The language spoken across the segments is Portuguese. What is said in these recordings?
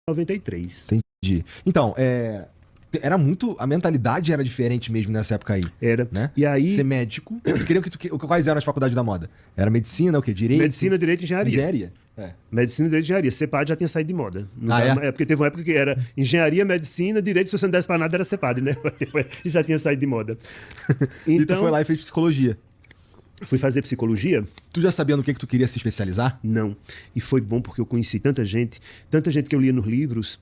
93. Entendi. Então, era muito... A mentalidade era diferente mesmo nessa época aí. Era. Né? E aí... Ser médico. Quais eram as faculdades da moda? Era medicina, o quê? Direito? Medicina, direito e engenharia. Engenharia. Medicina, direito e engenharia. CEPAD já tinha saído de moda. É? Porque teve uma época que era engenharia, medicina, direito, se você não desse pra nada, era CEPAD, né? E já tinha saído de moda. E tu foi lá e fez psicologia. Fui fazer psicologia. Tu já sabia no que tu queria se especializar? Não. E foi bom porque eu conheci tanta gente que eu lia nos livros.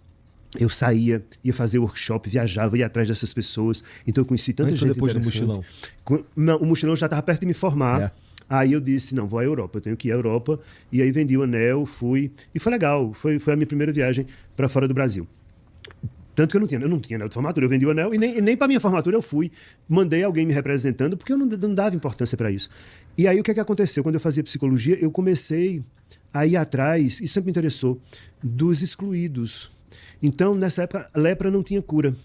Eu saía, ia fazer workshop, viajava, ia atrás dessas pessoas. Então eu conheci tanta gente. Depois do mochilão? Não, o mochilão já estava perto de me formar. Aí eu disse, não, vou à Europa, eu tenho que ir à Europa. E aí vendi o anel, fui. E foi legal, foi a minha primeira viagem para fora do Brasil. Tanto que eu não tinha anel de formatura, eu vendi o anel e nem para minha formatura eu fui. Mandei alguém me representando, porque eu não dava importância para isso. E aí o que aconteceu? Quando eu fazia psicologia, eu comecei a ir atrás, e sempre me interessou, dos excluídos. Então, nessa época, lepra não tinha cura.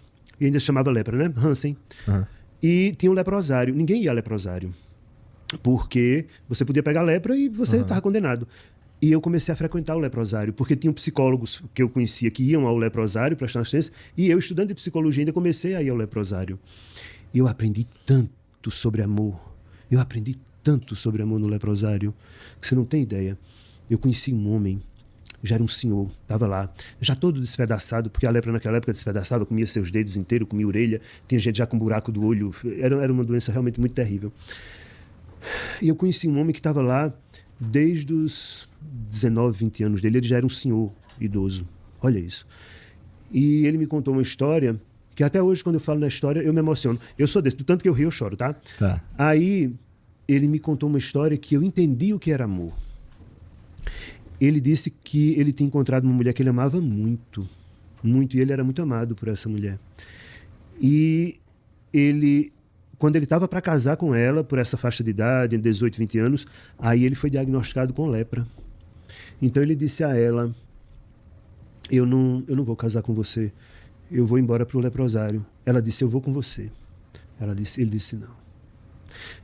E ainda se chamava lepra, né? Hansen. Uhum. E tinha o leprosário. Ninguém ia ao leprosário. Porque você podia pegar lepra e você estava condenado. E eu comecei a frequentar o leprosário, porque tinham psicólogos que eu conhecia que iam ao leprosário para prestar assistência, e eu, estudante de psicologia, ainda comecei a ir ao leprosário. E eu aprendi tanto sobre amor. Eu aprendi tanto sobre amor no leprosário, que você não tem ideia. Eu conheci um homem, já era um senhor, estava lá, já todo despedaçado, porque a lepra naquela época despedaçava, comia seus dedos inteiros, comia a orelha, tinha gente já com buraco do olho, era uma doença realmente muito terrível. E eu conheci um homem que estava lá desde os 19, 20 anos dele, ele já era um senhor idoso, olha isso. E ele me contou uma história, que até hoje quando eu falo na história eu me emociono. Eu sou desse, do tanto que eu rio eu choro, tá? Aí ele me contou uma história que eu entendi o que era amor. Ele disse que ele tinha encontrado uma mulher que ele amava muito, muito, e ele era muito amado por essa mulher. E ele, quando ele estava para casar com ela, por essa faixa de idade, 18, 20 anos, aí ele foi diagnosticado com lepra. Então ele disse a ela, eu não vou casar com você, eu vou embora para o leprosário. Ela disse, eu vou com você. Ele disse, não.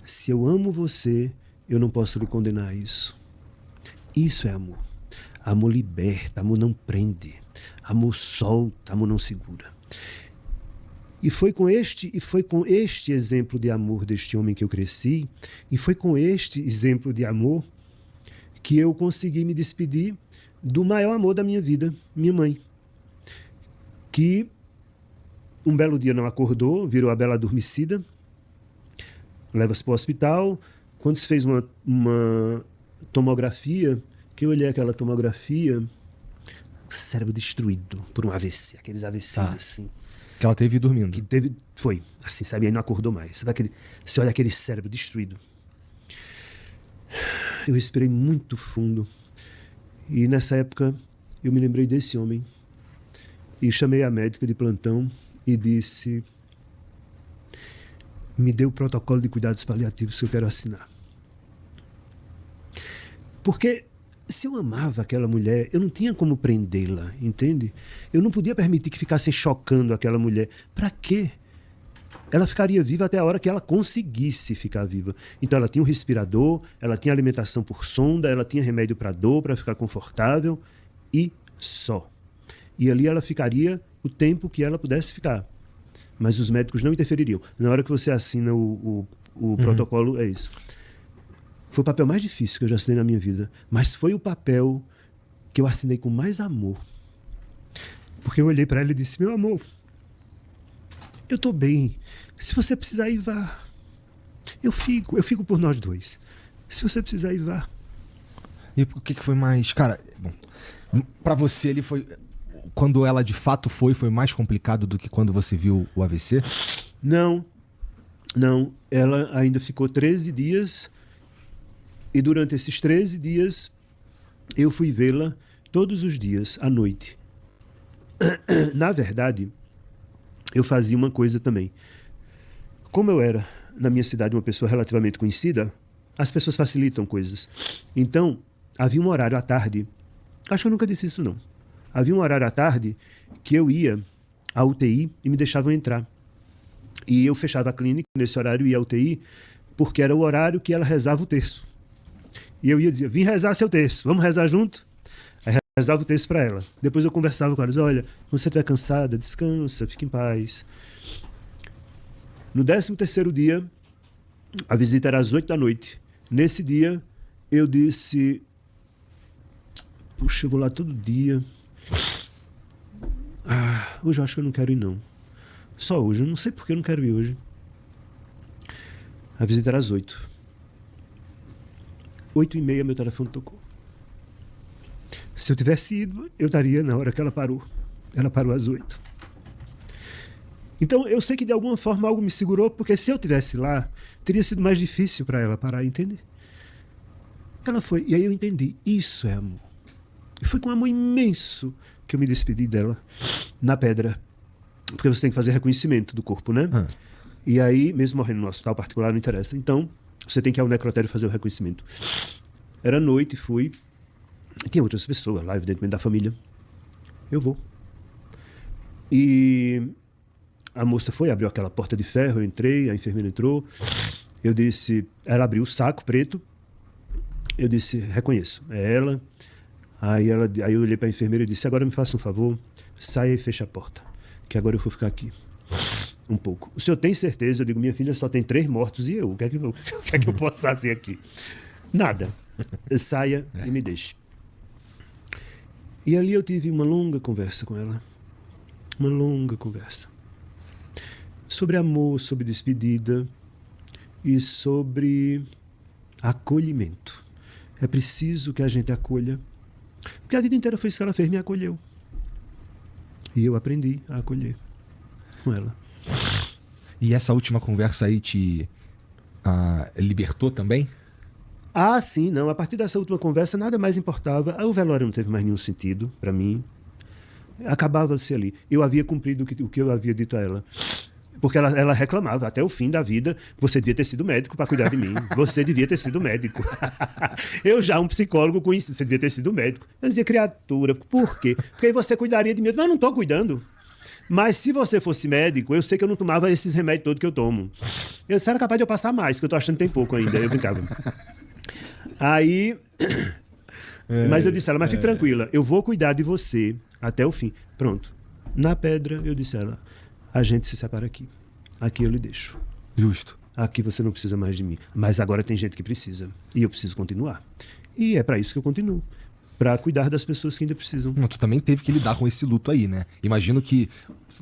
Se eu amo você, eu não posso lhe condenar a isso. Isso é amor. Amor liberta, amor não prende. Amor solta, amor não segura. E foi com este exemplo de amor deste homem que eu cresci, e foi com este exemplo de amor que eu consegui me despedir do maior amor da minha vida, minha mãe. Que um belo dia não acordou, virou a bela adormecida, leva-se para o hospital. Quando se fez uma tomografia, que eu olhei aquela tomografia, cérebro destruído por um AVC, aqueles AVCs assim. Que ela teve dormindo. Foi, assim, sabe? Aí não acordou mais. Você olha aquele cérebro destruído. Eu respirei muito fundo. E nessa época, eu me lembrei desse homem. E chamei a médica de plantão e disse, me dê o protocolo de cuidados paliativos que eu quero assinar. Porque se eu amava aquela mulher, eu não tinha como prendê-la, entende? Eu não podia permitir que ficassem chocando aquela mulher. Para quê? Ela ficaria viva até a hora que ela conseguisse ficar viva. Então ela tinha um respirador, ela tinha alimentação por sonda, ela tinha remédio para dor, para ficar confortável, e só. E ali ela ficaria o tempo que ela pudesse ficar. Mas os médicos não interfeririam. Na hora que você assina o protocolo, é isso. Foi o papel mais difícil que eu já assinei na minha vida, mas foi o papel que eu assinei com mais amor. Porque eu olhei para ela e disse, meu amor, eu estou bem. Se você precisar ir, vá. Eu fico por nós dois. Se você precisar ir, vá. E o que foi mais... Cara, bom, pra você ele foi... Quando ela de fato foi mais complicado do que quando você viu o AVC? Não. Ela ainda ficou 13 dias... E durante esses 13 dias, eu fui vê-la todos os dias, à noite. Na verdade, eu fazia uma coisa também. Como eu era, na minha cidade, uma pessoa relativamente conhecida, as pessoas facilitam coisas. Então, havia um horário à tarde, acho que eu nunca disse isso não, havia um horário à tarde que eu ia à UTI e me deixavam entrar. E eu fechava a clínica, nesse horário ia à UTI, porque era o horário que ela rezava o terço. E eu ia dizer, vim rezar seu terço, vamos rezar junto? Aí rezava o texto para ela. Depois eu conversava com ela, dizia, olha, quando você estiver cansada, descansa, fique em paz. No 13º dia, a visita era às 8 da noite. Nesse dia, eu disse, puxa, eu vou lá todo dia. Hoje eu acho que eu não quero ir, não. Só hoje, eu não sei porque eu não quero ir hoje. A visita era às 8. 8h30 meu telefone tocou. Se eu tivesse ido, eu estaria na hora que ela parou. Ela parou às 8. Então, eu sei que de alguma forma algo me segurou, porque se eu tivesse lá, teria sido mais difícil para ela parar, entende? Ela foi. E aí eu entendi. Isso é amor. E foi com um amor imenso que eu me despedi dela na pedra. Porque você tem que fazer reconhecimento do corpo, né? E aí, mesmo morrendo no hospital particular, não interessa. Então, você tem que ir ao necrotério fazer o reconhecimento. Era noite, fui. Tinha outras pessoas lá, evidentemente, da família. Eu vou. E a moça foi, abriu aquela porta de ferro, eu entrei, a enfermeira entrou. Eu disse, ela abriu o saco preto. Eu disse, reconheço, é ela. Aí eu olhei para a enfermeira e disse, agora me faça um favor, saia e feche a porta, que agora eu vou ficar aqui um pouco. O senhor tem certeza? Eu digo, minha filha só tem 3 mortos e eu. O que é que eu posso fazer aqui? Nada. Saia e me deixe. E ali eu tive uma longa conversa com ela. Uma longa conversa. Sobre amor, sobre despedida e sobre acolhimento. É preciso que a gente acolha. Porque a vida inteira foi isso que ela fez, me acolheu. E eu aprendi a acolher com ela. E essa última conversa aí te libertou também? Sim, não. A partir dessa última conversa, nada mais importava. O velório não teve mais nenhum sentido para mim. Acabava-se ali. Eu havia cumprido o que eu havia dito a ela. Porque ela reclamava, até o fim da vida, você devia ter sido médico para cuidar de mim. Você devia ter sido médico. Eu já, um psicólogo, conheci, você devia ter sido médico. Eu dizia, criatura, por quê? Porque aí você cuidaria de mim. Mas eu não estou cuidando. Mas se você fosse médico, eu sei que eu não tomava esses remédios todos que eu tomo. Eu era capaz de eu passar mais, porque eu estou achando que tem pouco ainda. Eu brincava. Aí... Mas eu disse a ela, mas fique tranquila, eu vou cuidar de você até o fim. Pronto. Na pedra, eu disse a ela, a gente se separa aqui. Aqui eu lhe deixo. Justo. Aqui você não precisa mais de mim. Mas agora tem gente que precisa. E eu preciso continuar. E é para isso que eu continuo. Para cuidar das pessoas que ainda precisam. Não, tu também teve que lidar com esse luto aí, né? Imagino que...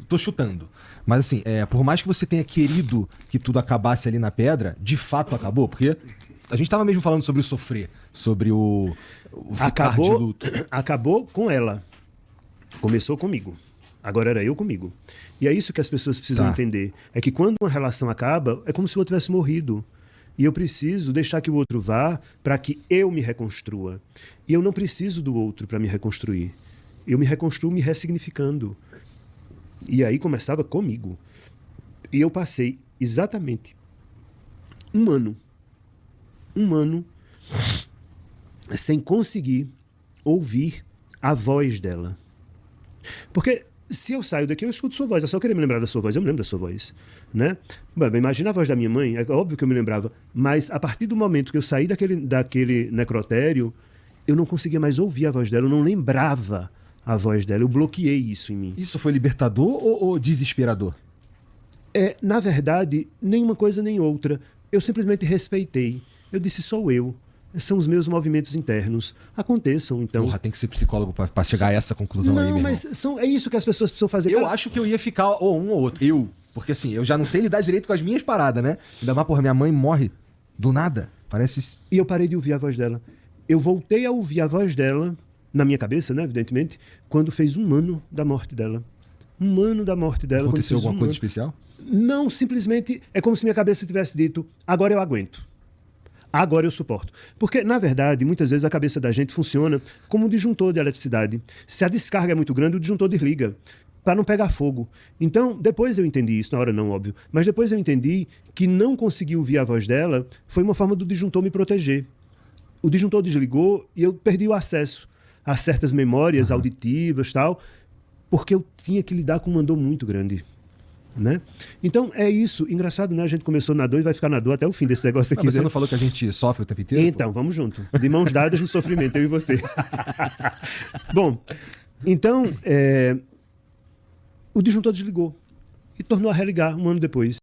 Tô chutando. Mas assim, por mais que você tenha querido que tudo acabasse ali na pedra, de fato acabou. Porque a gente tava mesmo falando sobre o sofrer. Sobre o ficar de luto. Acabou com ela. Começou comigo. Agora era eu comigo. E é isso que as pessoas precisam entender. É que quando uma relação acaba, é como se o outro tivesse morrido. E eu preciso deixar que o outro vá para que eu me reconstrua. E eu não preciso do outro para me reconstruir. Eu me reconstruo me ressignificando. E aí começava comigo. E eu passei exatamente um ano sem conseguir ouvir a voz dela. Porque se eu saio daqui, eu escuto sua voz. É só querer me lembrar da sua voz. Eu me lembro da sua voz. Né? Bom, imagina a voz da minha mãe. É óbvio que eu me lembrava. Mas a partir do momento que eu saí daquele necrotério, eu não conseguia mais ouvir a voz dela. Eu não lembrava a voz dela. Eu bloqueei isso em mim. Isso foi libertador ou desesperador? Na verdade, nenhuma coisa nem outra. Eu simplesmente respeitei. Eu disse, sou eu. São os meus movimentos internos. Aconteçam, então. Porra, tem que ser psicólogo pra chegar a essa conclusão não, aí, meu mas é isso que as pessoas precisam fazer. Eu acho que eu ia ficar ou um ou outro. Porque assim, eu já não sei lidar direito com as minhas paradas, né? Ainda mais, porra, minha mãe morre do nada. Parece... E eu parei de ouvir a voz dela. Eu voltei a ouvir a voz dela, na minha cabeça, né, evidentemente, quando fez 1 ano da morte dela. 1 ano da morte dela. Aconteceu alguma coisa especial? Não, simplesmente é como se minha cabeça tivesse dito, agora eu aguento. Agora eu suporto. Porque, na verdade, muitas vezes a cabeça da gente funciona como um disjuntor de eletricidade. Se a descarga é muito grande, o disjuntor desliga, para não pegar fogo. Então, depois eu entendi isso, na hora não, óbvio, mas depois eu entendi que não conseguir ouvir a voz dela foi uma forma do disjuntor me proteger. O disjuntor desligou e eu perdi o acesso a certas memórias auditivas e tal, porque eu tinha que lidar com um mandor muito grande. né? Então, é isso. Engraçado, né? A gente começou na dor e vai ficar na dor até o fim desse negócio aqui. Mas você né? não falou que a gente sofre o tempo inteiro? Então, vamos junto. De mãos dadas no sofrimento, eu e você. Bom, então, o disjuntor desligou e tornou a religar um ano depois.